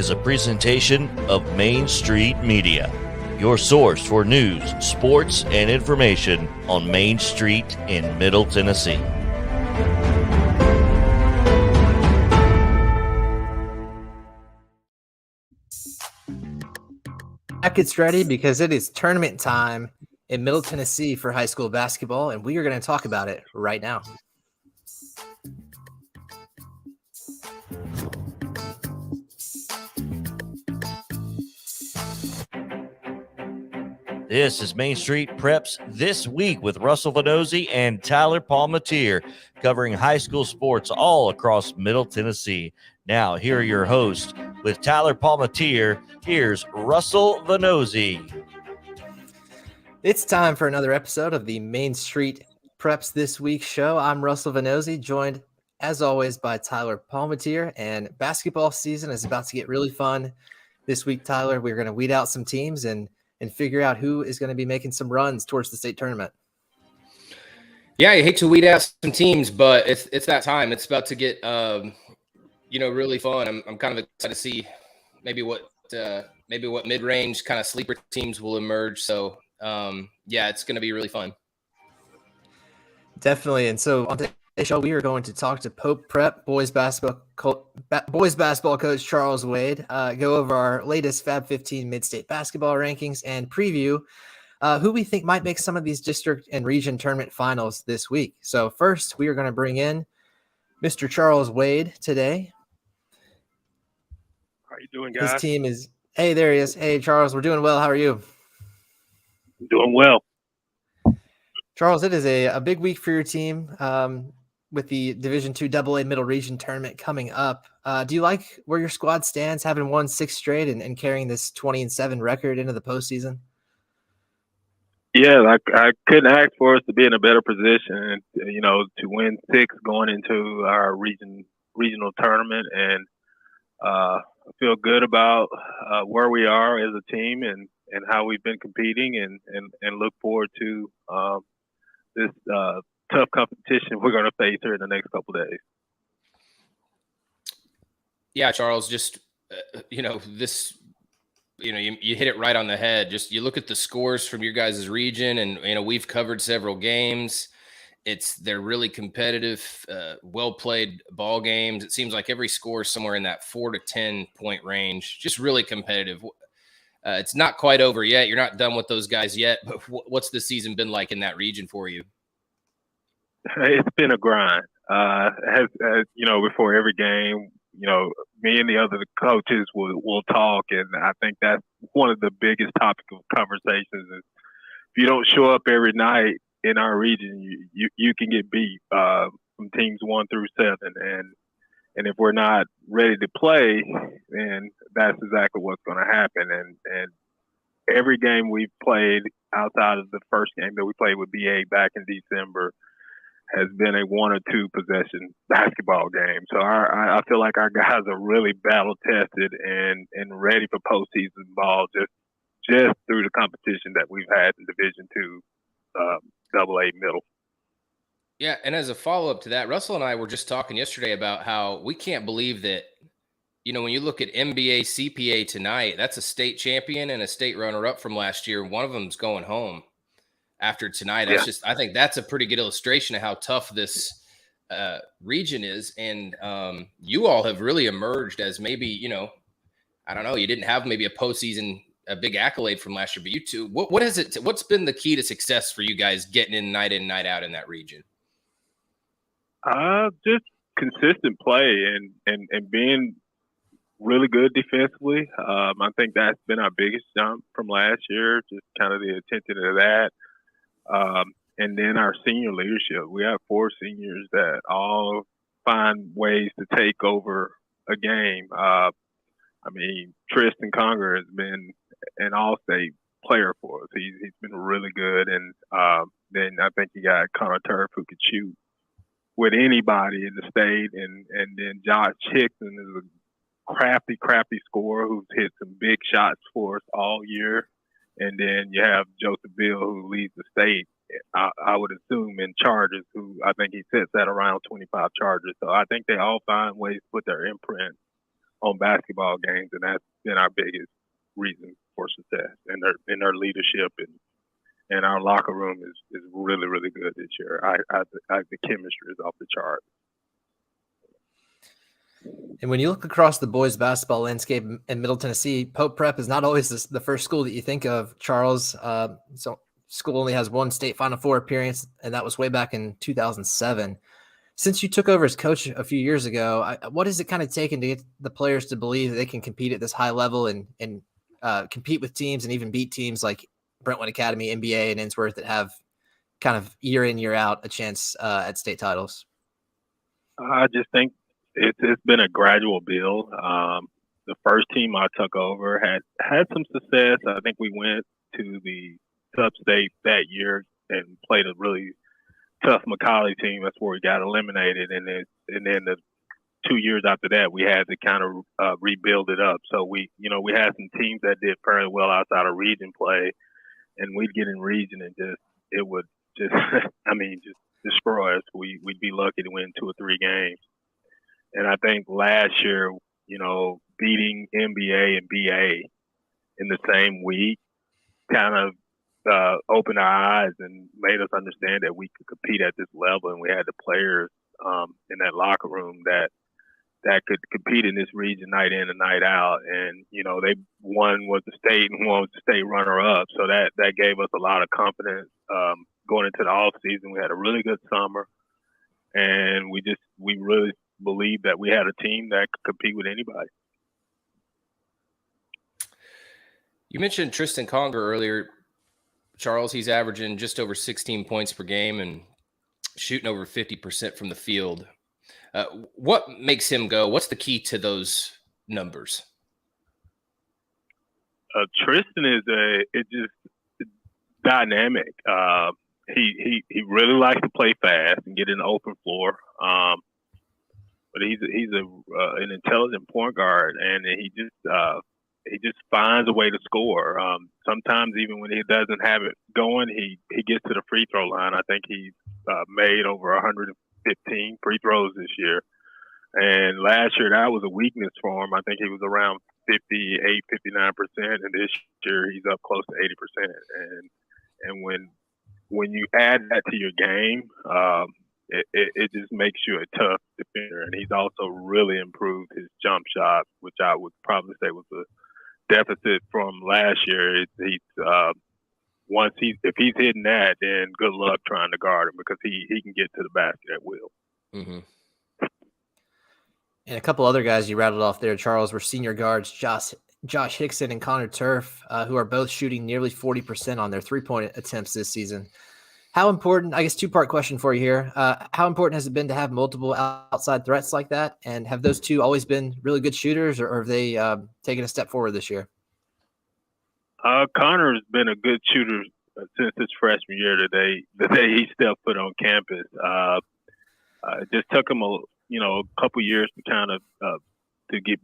is a presentation of Main Street Media, your source for news, sports, and information on Main Street in Middle Tennessee. Brackets ready because it is tournament time in Middle Tennessee for high school basketball, and we are going to talk about it right now. This is Main Street Preps This Week with Russell Vanozzi and Tyler Palmatier, covering high school sports all across Middle Tennessee. Now, here are your hosts. With Tyler Palmatier, here's Russell Vanozzi. It's time for another episode of the Main Street Preps This Week show. I'm Russell Vanozzi, joined as always by Tyler Palmatier, and basketball season is about to get really fun this week. Tyler, we're going to weed out some teams and figure out who is going to be making some runs towards the state tournament. Yeah, you hate to weed out some teams, but it's that time. It's about to get really fun. I'm kind of excited to see maybe what mid-range kind of sleeper teams will emerge. So it's going to be really fun. Definitely. And so on today's show, we are going to talk to Pope Prep boys basketball coach Charles Wade, go over our latest Fab 15 mid-state basketball rankings, and preview who we think might make some of these district and region tournament finals this week. So first, we are going to bring in Mr. Charles Wade today. How you doing, guys? His team is – hey, there he is. Hey, Charles, we're doing well. How are you? Doing well. Charles, it is a big week for your team with the Division II AA Middle Region Tournament coming up. Do you like where your squad stands, having won 6 straight and carrying this 20-7 record into the postseason? Yeah, I couldn't ask for us to be in a better position, to win 6 going into our regional tournament, and I feel good about where we are as a team and how we've been competing, and look forward to this tough competition we're going to face here in the next couple of days. Yeah, Charles, just, you hit it right on the head. Just you look at the scores from your guys' region, and, we've covered several games. They're really competitive, well-played ball games. It seems like every score is somewhere in that 4 to 10 point range, just really competitive. It's not quite over yet. You're not done with those guys yet, but what's the season been like in that region for you? It's been a grind. Before every game, me and the other coaches will talk, and I think that's one of the biggest topics of conversations is if you don't show up every night in our region, you can get beat from teams 1 through 7, and if we're not ready to play, then that's exactly what's going to happen. And every game we've played outside of the first game that we played with BA back in December has been a 1 or 2 possession basketball game. So I feel like our guys are really battle tested and ready for postseason ball just through the competition that we've had in Division II AA middle. Yeah, and as a follow-up to that, Russell and I were just talking yesterday about how we can't believe that, when you look at NBA CPA tonight, that's a state champion and a state runner-up from last year. One of them's going home after tonight. I think that's a pretty good illustration of how tough this region is. And you all have really emerged as maybe, I don't know, you didn't have maybe a big accolade from last year, but you two, what's been the key to success for you guys getting in, night out in that region? Just consistent play and being really good defensively. I think that's been our biggest jump from last year, just kind of the attention to that. And then our senior leadership. We have 4 seniors that all find ways to take over a game. Tristan Conger has been an all-state player for us. He's been really good. And then I think you got Connor Turf, who could shoot with anybody in the state. And then Josh Hickson is a crafty scorer who's hit some big shots for us all year. And then you have Joseph Bill, who leads the state, I would assume, in charges, who I think he sits at around 25 charges. So I think they all find ways to put their imprint on basketball games, and that's been our biggest reason for success. And their leadership and our locker room is really, really good this year. The chemistry is off the chart. And when you look across the boys basketball landscape in Middle Tennessee, Pope Prep is not always the first school that you think of, Charles. So school only has one state Final Four appearance, and that was way back in 2007. Since you took over as coach a few years ago, what has it kind of taken to get the players to believe that they can compete at this high level and compete with teams and even beat teams like Brentwood Academy, NBA, and Innsworth that have kind of year in, year out a chance at state titles? I just think it's been a gradual build. The first team I took over had some success. I think we went to the sub-state that year and played a really tough McCallie team. That's where we got eliminated, and then the 2 years after that, we had to kind of rebuild it up. So we had some teams that did fairly well outside of region play, and we'd get in region and it would just just destroy us. We'd be lucky to win 2 or 3 games. And I think last year, beating NBA and BA in the same week kind of opened our eyes and made us understand that we could compete at this level, and we had the players in that locker room that could compete in this region night in and night out. And they one was the state and one was the state runner-up, so that gave us a lot of confidence going into the off season. We had a really good summer, and we really believed that we had a team that could compete with anybody. You mentioned Tristan Conger earlier, Charles. He's averaging just over 16 points per game and shooting over 50% from the field. What makes him go? What's the key to those numbers? Tristan is just dynamic. He really likes to play fast and get in the open floor. But he's an intelligent point guard, and he just finds a way to score. Sometimes even when he doesn't have it going, he gets to the free throw line. I think he's made over 115 free throws this year. And last year, that was a weakness for him. I think he was around 58, 59%. And this year, he's up close to 80%. And when you add that to your game, it just makes you a tough defender. And he's also really improved his jump shot, which I would probably say was a deficit from last year. If he's hitting that, then good luck trying to guard him, because he can get to the basket at will. Mm-hmm. And a couple other guys you rattled off there, Charles, were senior guards Josh Hickson and Connor Turf, who are both shooting nearly 40% on their three-point attempts this season. How important, I guess, two-part question for you here. How important has it been to have multiple outside threats like that? And have those two always been really good shooters, or have they taken a step forward this year? Connor's been a good shooter since his freshman year. The day he stepped foot on campus. It just took him a couple years to kind of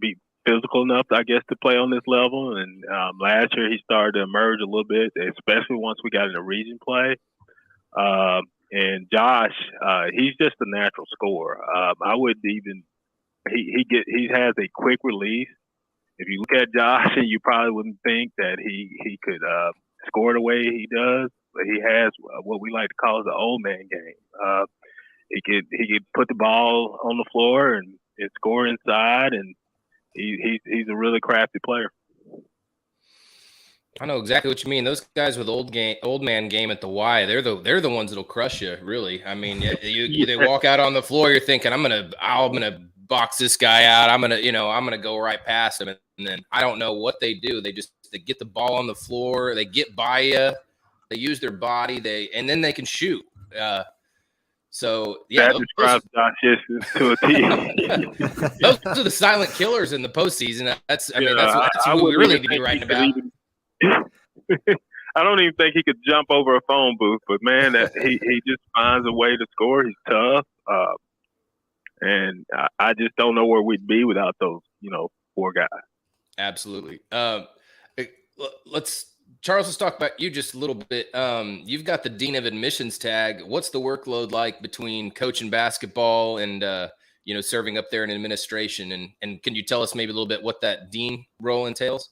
be physical enough, I guess, to play on this level. And last year he started to emerge a little bit, especially once we got into region play. And Josh, he's just a natural scorer. I wouldn't even. He has a quick release. If you look at Josh, you probably wouldn't think that he could score the way he does, but he has what we like to call the old man game. He could put the ball on the floor and score inside, and he's a really crafty player. I know exactly what you mean. Those guys with old man game at the Y, they're the ones that'll crush you. Really, I mean, they walk out on the floor, you're thinking, I'm gonna box this guy out. I'm gonna go right past him, and then I don't know what they do. They get the ball on the floor, they get by you, they use their body, and then they can shoot. So yeah, that describes Josh Hickson to a T. Those are the silent killers in the postseason. That's what we really need to be writing about. I don't even think he could jump over a phone booth, but man, he just finds a way to score. He's tough, and I just don't know where we'd be without those, 4 guys. Absolutely. Charles, let's talk about you just a little bit. You've got the Dean of Admissions tag. What's the workload like between coaching basketball and serving up there in administration. And can you tell us maybe a little bit what that dean role entails?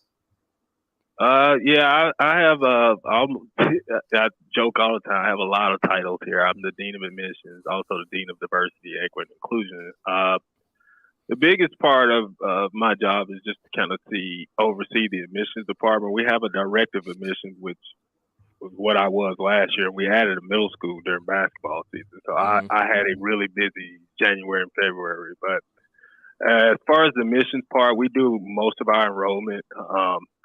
Yeah, I have I joke all the time. I have a lot of titles here. I'm the dean of admissions, also the dean of diversity, equity, and inclusion. The biggest part of my job is just to kind of oversee the admissions department. We have a director of admissions, which was what I was last year. We added a middle school during basketball season, so I had a really busy January and February. But as far as the admissions part, we do most of our enrollment.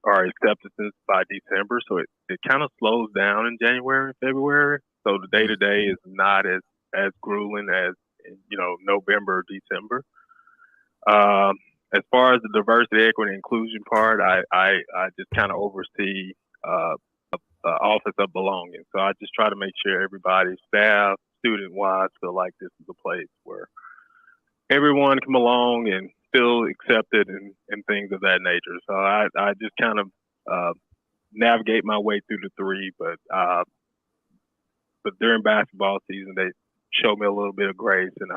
Our acceptances by December, so it kind of slows down in January and February. So the day-to-day is not as grueling as November or December. As far as the diversity, equity, and inclusion part, I just kind of oversee office of belonging. So I just try to make sure everybody, staff, student-wise, feel like this is a place where everyone can belong and feel accepted and things of that nature. So I just kind of navigate my way through the three, but during basketball season, they show me a little bit of grace, and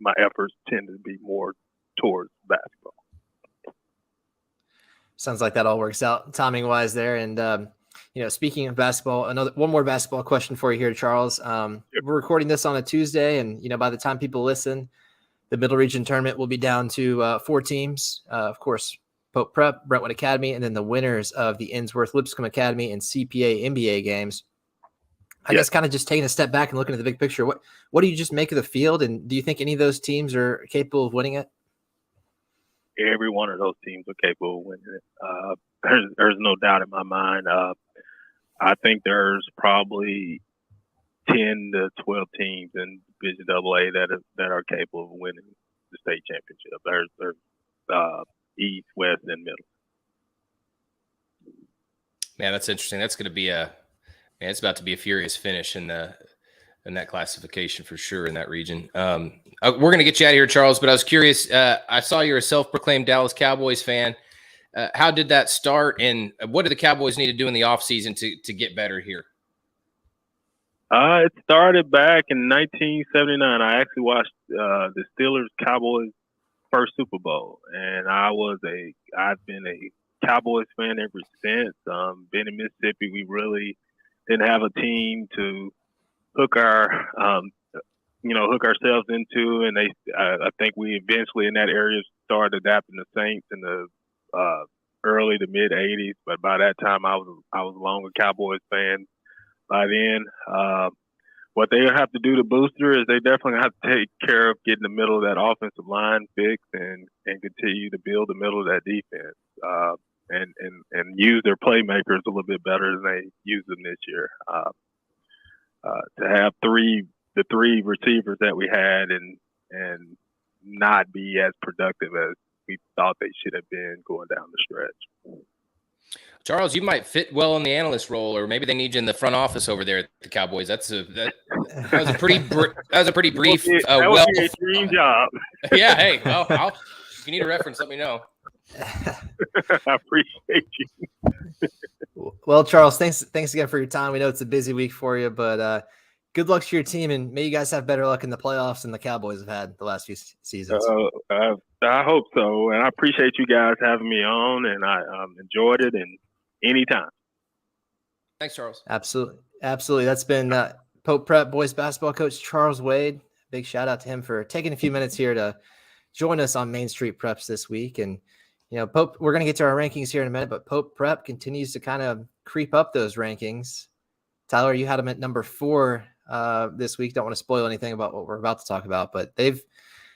my efforts tend to be more towards basketball. Sounds like that all works out timing wise there. And, speaking of basketball, one more basketball question for you here, Charles. We're recording this on a Tuesday, and, by the time people listen, the Middle Region tournament will be down to 4 teams. Of course, Pope Prep, Brentwood Academy, and then the winners of the Innsworth Lipscomb Academy and CPA NBA games. I guess kind of just taking a step back and looking at the big picture, what do you just make of the field, and do you think any of those teams are capable of winning it? Every one of those teams are capable of winning it. There's no doubt in my mind. I think there's probably 10 to 12 teams in Division AA that are capable of winning the state championship. There's East, West, and Middle. Man, that's interesting. That's going to be it's about to be a furious finish in that classification for sure in that region. We're going to get you out of here, Charles, but I was curious. I saw you're a self-proclaimed Dallas Cowboys fan. How did that start, and what do the Cowboys need to do in the offseason to get better here? It started back in 1979. I actually watched the Steelers Cowboys first Super Bowl, and I've been a Cowboys fan ever since. Being in Mississippi, we really didn't have a team to hook ourselves into, and I think we eventually in that area started adapting the Saints in the early to mid '80s. But by that time, I was a longer Cowboys fan. By then, what they have to do to booster is they definitely have to take care of getting the middle of that offensive line fixed and continue to build the middle of that defense and use their playmakers a little bit better than they used them this year. To have the three receivers that we had and not be as productive as we thought they should have been going down the stretch. Charles, you might fit well in the analyst role, or maybe they need you in the front office over there at the Cowboys. That was a pretty brief. That would be a dream job. Yeah. Hey, well, if you need a reference, let me know. I appreciate you. Well, Charles, thanks again for your time. We know it's a busy week for you, but good luck to your team, and may you guys have better luck in the playoffs than the Cowboys have had the last few seasons. I hope so, and I appreciate you guys having me on, and I enjoyed it, and anytime. Thanks, Charles. Absolutely. That's been Pope Prep boys basketball coach Charles Wade. Big shout out to him for taking a few minutes here to join us on Main Street Preps this week. And, Pope, we're going to get to our rankings here in a minute, but Pope Prep continues to kind of creep up those rankings. Tyler, you had them at number 4 this week. Don't want to spoil anything about what we're about to talk about, but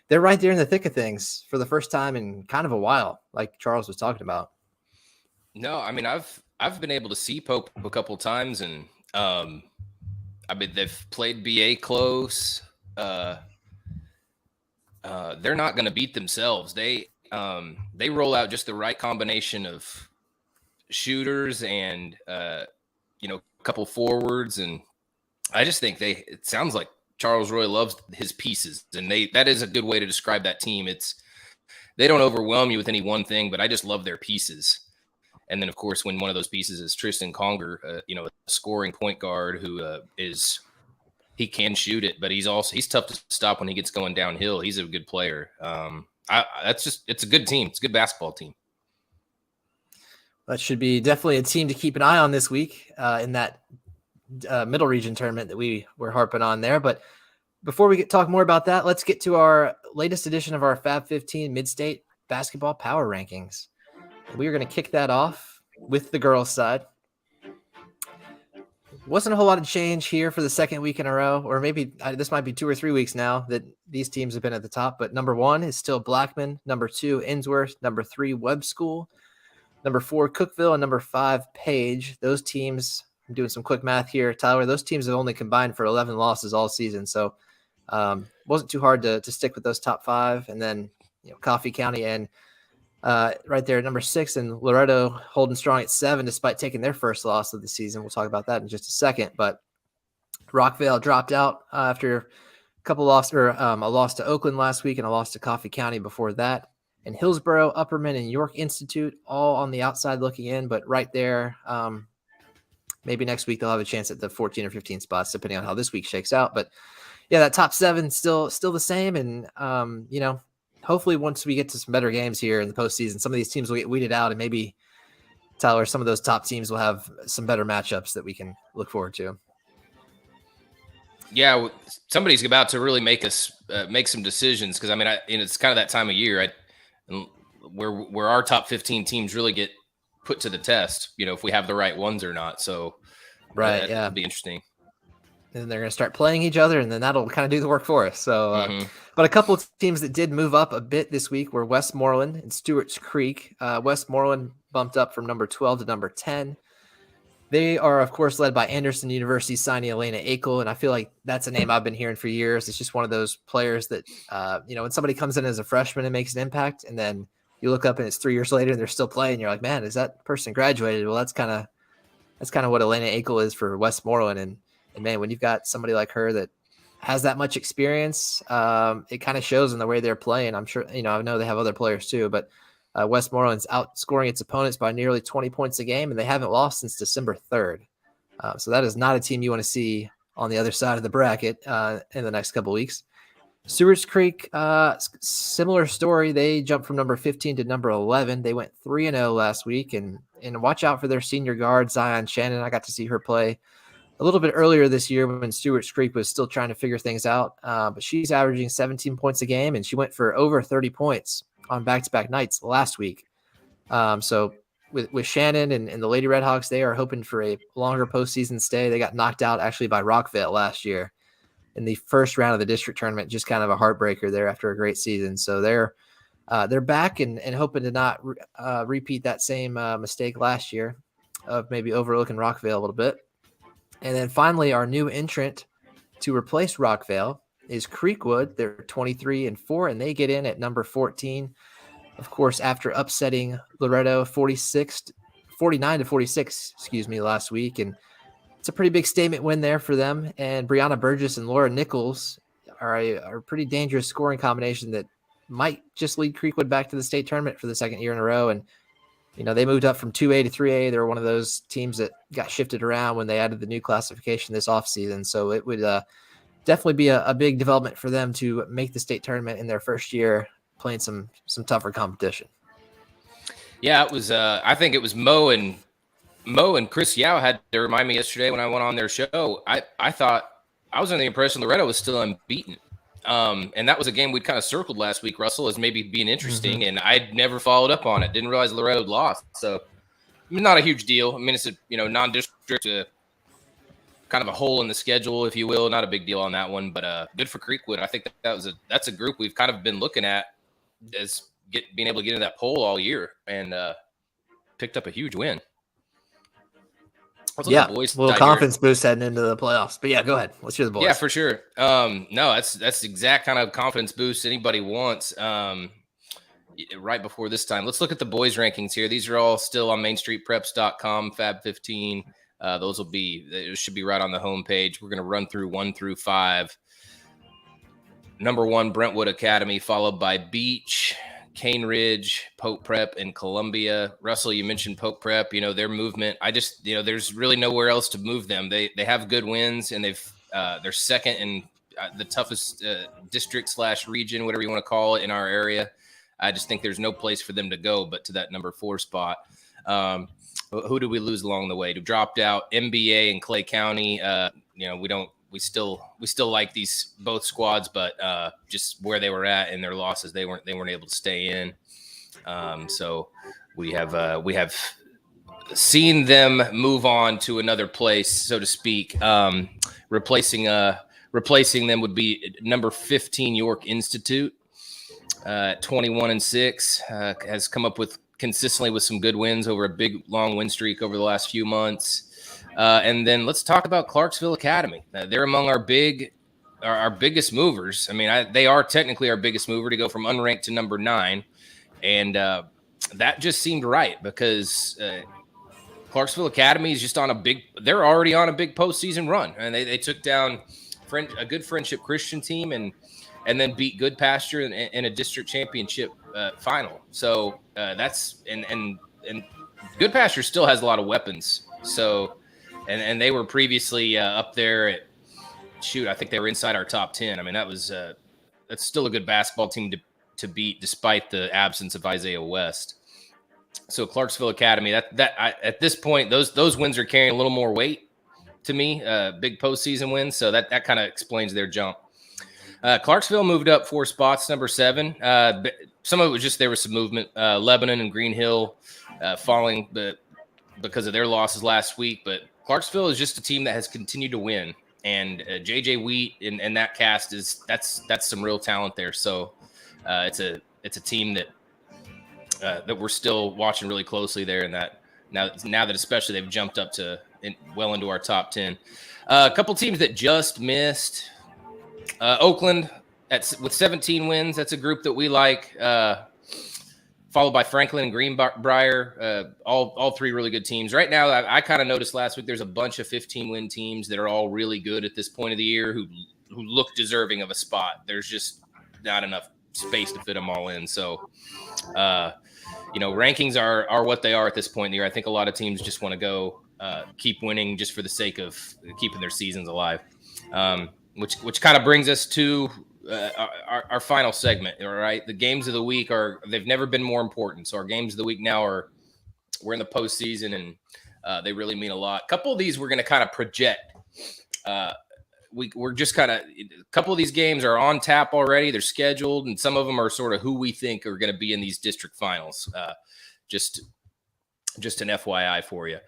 they're right there in the thick of things for the first time in kind of a while, like Charles was talking about. No, I mean, I've been able to see Pope a couple of times, and they've played BA close. They're not going to beat themselves. They roll out just the right combination of shooters and a couple forwards, and I just think it sounds like Charles Roy loves his pieces, and that is a good way to describe that team. They don't overwhelm you with any one thing, but I just love their pieces. And then, of course, when one of those pieces is Tristan Conger, a scoring point guard who is he can shoot it, but he's tough to stop when he gets going downhill. He's a good player. It's a good team. It's a good basketball team. That should be definitely a team to keep an eye on this week in that middle region tournament that we were harping on there. But before we talk more about that, let's get to our latest edition of our Fab 15 Mid-State Basketball Power Rankings. We are going to kick that off with the girls' side. Wasn't a whole lot of change here for the second week in a row, or maybe this might be 2 or 3 weeks now that these teams have been at the top. But number 1 is still Blackman, number 2, Innsworth, number 3, Webb School, number 4, Cookeville, and number 5, Page. Those teams, I'm doing some quick math here, Tyler, those teams have only combined for 11 losses all season. So wasn't too hard to stick with those top 5. And then, Coffee County and right there at number 6, and Loretto holding strong at 7 despite taking their first loss of the season. We'll talk about that in just a second. But Rockvale dropped out after a couple loss, or a loss to Oakland last week and a loss to Coffee County before that. And Hillsboro, Upperman, and York Institute all on the outside looking in, but right there. Maybe next week they'll have a chance at the 14 or 15 spots, depending on how this week shakes out. But yeah, that top 7 still the same. And hopefully once we get to some better games here in the postseason, some of these teams will get weeded out, and maybe, Tyler, some of those top teams will have some better matchups that we can look forward to. Yeah, somebody's about to really make us make some decisions, because it's kind of that time of year where our top 15 teams really get put to the test, if we have the right ones or not. So right, that'll be interesting. And then they're going to start playing each other, and then that'll kind of do the work for us. So, but a couple of teams that did move up a bit this week were Westmoreland and Stewart's Creek. Westmoreland bumped up from number 12 to number 10. They are, of course, led by Anderson University signing Elena Akel, and I feel like that's a name I've been hearing for years. It's just one of those players that, when somebody comes in as a freshman and makes an impact, and then you look up and it's 3 years later and they're still playing, you're like, man, is that person graduated? Well, that's kind of what Elena Akel is for Westmoreland. And man, when you've got somebody like her that has that much experience, it kind of shows in the way they're playing. I'm sure, I know they have other players too, but Westmoreland's outscoring its opponents by nearly 20 points a game, and they haven't lost since December 3rd. So that is not a team you want to see on the other side of the bracket in the next couple of weeks. Stewart's Creek, similar story. They jumped from number 15 to number 11. They went 3-0 last week, and watch out for their senior guard, Zion Shannon. I got to see her play a little bit earlier this year when Stewart's Creek was still trying to figure things out. But she's averaging 17 points a game, and she went for over 30 points on back-to-back nights last week. So with Shannon and the Lady Redhawks, they are hoping for a longer postseason stay. They got knocked out actually by Rockvale last year in the first round of the district tournament, just kind of a heartbreaker there after a great season. So they're back and hoping to not repeat that same mistake last year of maybe overlooking Rockvale a little bit. And then finally, our new entrant to replace Rockvale is Creekwood. They're 23-4, and they get in at number 14. Of course, after upsetting Loretto 49-46, last week. And it's a pretty big statement win there for them. And Brianna Burgess and Laura Nichols are a pretty dangerous scoring combination that might just lead Creekwood back to the state tournament for the second year in a row. And they moved up from 2A to 3A. They were one of those teams that got shifted around when they added the new classification this offseason. So it would definitely be a big development for them to make the state tournament in their first year, playing some tougher competition. Yeah, it was. I think it was Mo and Chris Yao had to remind me yesterday when I went on their show. I thought I was under the impression Loretto was still unbeaten. And that was a game we'd kind of circled last week, Russell, as maybe being interesting. And I'd never followed up on it. Didn't realize Loretto had lost. So not a huge deal. It's a, non-district, kind of a hole in the schedule, if you will. Not a big deal on that one, but good for Creekwood. I think that's a group we've kind of been looking at as being able to get into that poll all year, and picked up a huge win. Yeah, little confidence boost heading into the playoffs. But yeah, go ahead. Let's hear the boys. Yeah, for sure. No, that's the exact kind of confidence boost anybody wants. Right before this time, let's look at the boys rankings here. These are all still on mainstreetpreps.com, Fab 15. It should be right on the homepage. We're going to run through 1 through 5. Number 1, Brentwood Academy, followed by Beach, Cane Ridge, Pope Prep, and Columbia. Russell, you mentioned Pope Prep, their movement. There's really nowhere else to move them. They have good wins, and they've They're second in the toughest district / region, whatever you want to call it, in our area. I just think there's no place for them to go but to that number 4 spot. Who do we lose along the way? To dropped out MBA and Clay County. We still like these both squads, but just where they were at in their losses, they weren't able to stay in. So we have seen them move on to another place, so to speak. Replacing them would be number 15 York Institute, 21-6, has come up with consistently with some good wins over a big long win streak over the last few months. And then let's talk about Clarksville Academy. They're among our biggest movers. I mean, they are technically our biggest mover to go from unranked to number 9. And that just seemed right because Clarksville Academy is just they're already on a big postseason run. And they took down a good Friendship Christian team and then beat Good Pasture in a district championship final. So that's and Good Pasture still has a lot of weapons. So and they were previously up there at I think they were inside our top 10. I mean, that's still a good basketball team to beat despite the absence of Isaiah West. So Clarksville Academy, at this point, those wins are carrying a little more weight to me, big postseason wins. So that kind of explains their jump. Clarksville moved up 4 spots, number 7. Some of it was just there was some movement. Lebanon and Green Hill falling because of their losses last week. But Clarksville is just a team that has continued to win. And JJ Wheat and that cast that's some real talent there. So it's a team that we're still watching really closely there. And that now that especially they've jumped up well into our top 10. A couple teams that just missed. Oakland with 17 wins. That's a group that we like. Followed by Franklin and Greenbrier. All 3 really good teams. Right now, I kind of noticed last week there's a bunch of 15-win teams that are all really good at this point of the year who look deserving of a spot. There's just not enough space to fit them all in. So, rankings are what they are at this point in the year. I think a lot of teams just want to go keep winning just for the sake of keeping their seasons alive. Which kind of brings us to our final segment. All right, the games of the week they've never been more important. So our games of the week now we're in the postseason and they really mean a lot. A couple of these we're going to kind of project. We're just kind of a couple of these games are on tap already. They're scheduled, and some of them are sort of who we think are going to be in these district finals. Just an FYI for you.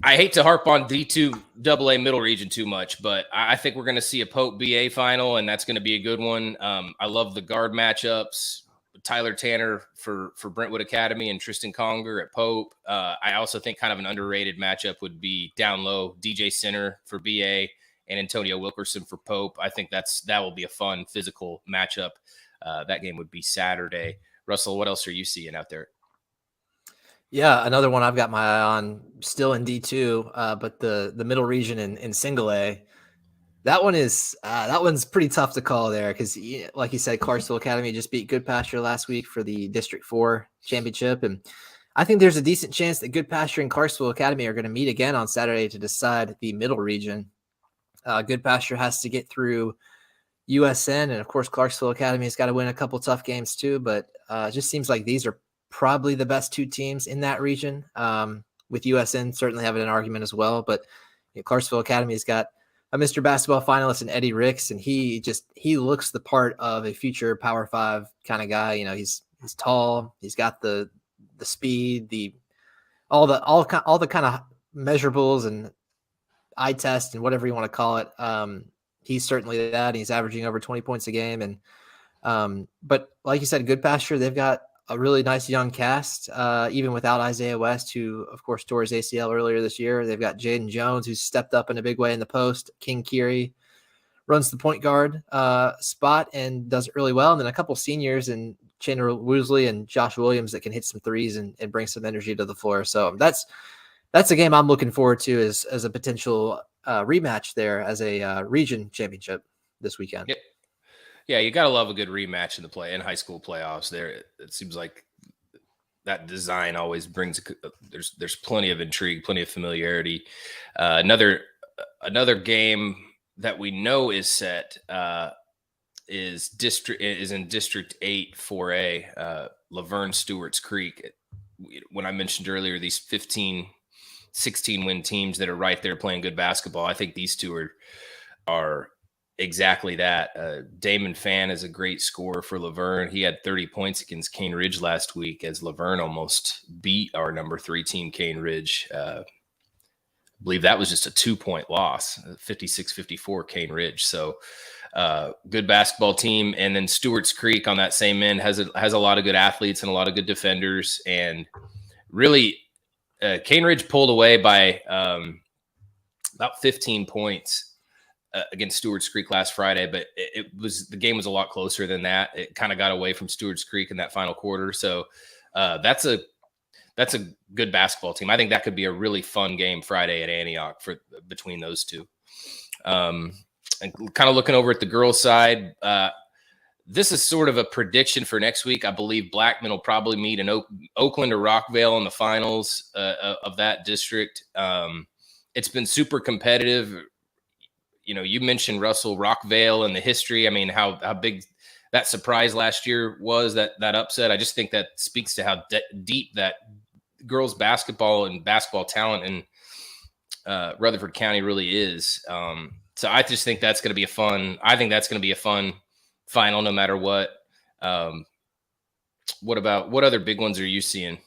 I hate to harp on D2 AA middle region too much, but I think we're going to see a Pope BA final, and that's going to be a good one. I love the guard matchups. Tyler Tanner for Brentwood Academy and Tristan Conger at Pope. I also think kind of an underrated matchup would be down low, DJ Center for BA and Antonio Wilkerson for Pope. I think that will be a fun physical matchup. That game would be Saturday. Russell, what else are you seeing out there? Yeah, another one I've got my eye on still in D2, but the middle region in single A. That one's pretty tough to call there because, like you said, Clarksville Academy just beat Good Pasture last week for the District 4 championship. And I think there's a decent chance that Good Pasture and Clarksville Academy are going to meet again on Saturday to decide the middle region. Good Pasture has to get through USN, and of course, Clarksville Academy has got to win a couple tough games too, but it just seems like these are probably the best 2 teams in that region, with USN certainly having an argument as well. But Clarksville Academy has got a Mr. Basketball finalist in Eddie Ricks, and he looks the part of a future Power 5 kind of guy. He's tall, he's got the speed, all the kind of measurables and eye test and whatever you want to call it. He's certainly that. He's averaging over 20 points a game. And but like you said, Good Pasture, they've got a really nice young cast, even without Isaiah West, who, of course, tore his ACL earlier this year. They've got Jaden Jones, who's stepped up in a big way in the post. King Keary runs the point guard spot and does it really well. And then a couple seniors in Chandler Woosley and Josh Williams that can hit some threes and bring some energy to the floor. So that's a game I'm looking forward to as a potential rematch there as a region championship this weekend. Yep. Yeah, you got to love a good rematch in high school playoffs. There, it seems like that design always brings. There's plenty of intrigue, plenty of familiarity. Another another game that we know is set is in District 8 4A, Laverne Stewart's Creek. When I mentioned earlier, these 15, 16 win teams that are right there playing good basketball, I think these two are exactly that. Damon Fan is a great scorer for Laverne. He had 30 points against Cane Ridge last week as Laverne almost beat our number 3 team, Cane Ridge. I believe that was just a 2-point loss, 56-54 Cane Ridge. So good basketball team. And then Stewart's Creek on that same end has a lot of good athletes and a lot of good defenders. And really, Cane Ridge pulled away by about 15 points against Stewart's Creek last Friday, but the game was a lot closer than that. It kind of got away from Stewart's Creek in that final quarter. So that's a good basketball team. I think that could be a really fun game Friday at Antioch between those two. And kind of looking over at the girls' side, this is sort of a prediction for next week. I believe Blackman will probably meet in Oakland or Rockvale in the finals of that district. It's been super competitive. You mentioned Russell Rockvale and the history. I mean, how big that surprise last year was, that upset. I just think that speaks to how deep that girls basketball and basketball talent in Rutherford County really is. So I just think that's going to be a fun final no matter what. What other big ones are you seeing?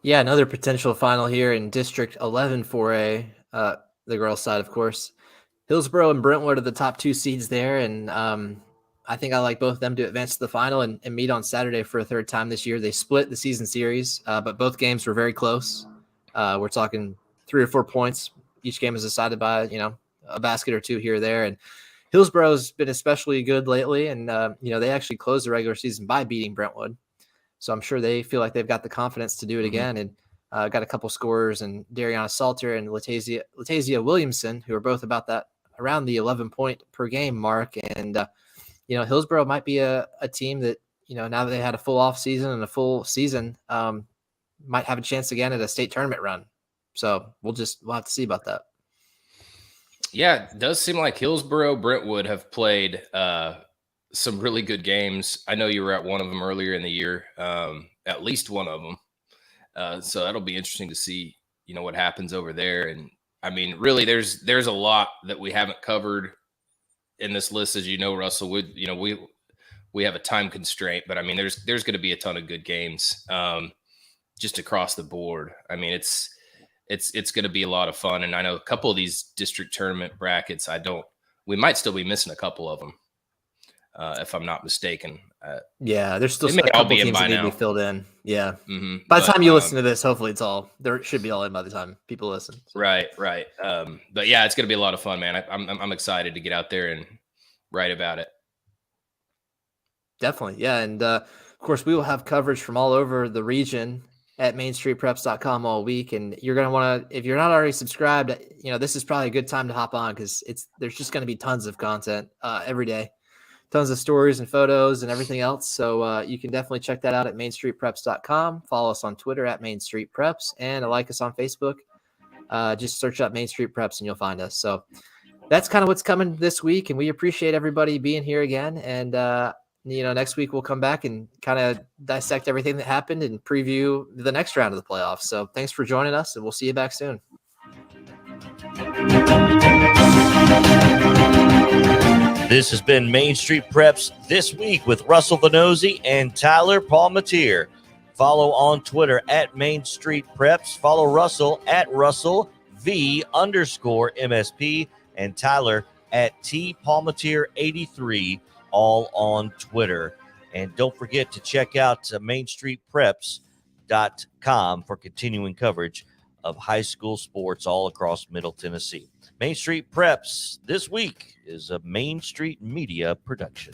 Yeah, another potential final here in District 11 4A, the girls' side, of course. Hillsboro and Brentwood are the top 2 seeds there, and I think I like both of them to advance to the final and meet on Saturday for a third time this year. They split the season series, but both games were very close. We're talking 3 or 4 points. Each game is decided by, a basket or 2 here or there. And Hillsboro's been especially good lately, and they actually closed the regular season by beating Brentwood. So I'm sure they feel like they've got the confidence to do it again. And got a couple scorers, and Dariana Salter and Latazia Williamson, who are both around the 11 point per game mark. And Hillsboro might be a team that, now that they had a full off season and a full season, might have a chance again at a state tournament run. So we'll have to see about that. Yeah, it does seem like Hillsboro, Brentwood have played some really good games. I know you were at one of them earlier in the year, at least one of them. So that'll be interesting to see, what happens over there. And I mean, really, there's a lot that we haven't covered in this list, as you know, Russell. We have a time constraint, but I mean, there's going to be a ton of good games just across the board. I mean, it's going to be a lot of fun, and I know a couple of these district tournament brackets. We might still be missing a couple of them, if I'm not mistaken. Yeah, there's still a couple teams that need to be filled in. Yeah. Mm-hmm. By the time you listen to this, hopefully there should be all in by the time people listen. So. Right. But yeah, it's going to be a lot of fun, man. I'm excited to get out there and write about it. Definitely. Yeah. And of course, we will have coverage from all over the region at mainstreetpreps.com all week. And you're going to want to, if you're not already subscribed, this is probably a good time to hop on, because there's just going to be tons of content every day. Tons of stories and photos and everything else. So you can definitely check that out at mainstreetpreps.com. Follow us on Twitter at Main Street Preps, and like us on Facebook. Just search up Main Street Preps and you'll find us. So that's kind of what's coming this week. And we appreciate everybody being here again. And, next week we'll come back and kind of dissect everything that happened and preview the next round of the playoffs. So thanks for joining us, and we'll see you back soon. This has been Main Street Preps This Week with Russell Vannozzi and Tyler Palmatier. Follow on Twitter at Main Street Preps. Follow Russell at RussellV_MSP and Tyler at TPalmatier83, all on Twitter. And don't forget to check out MainStreetPreps.com for continuing coverage of high school sports all across Middle Tennessee. Main Street Preps This Week is a Main Street Media production.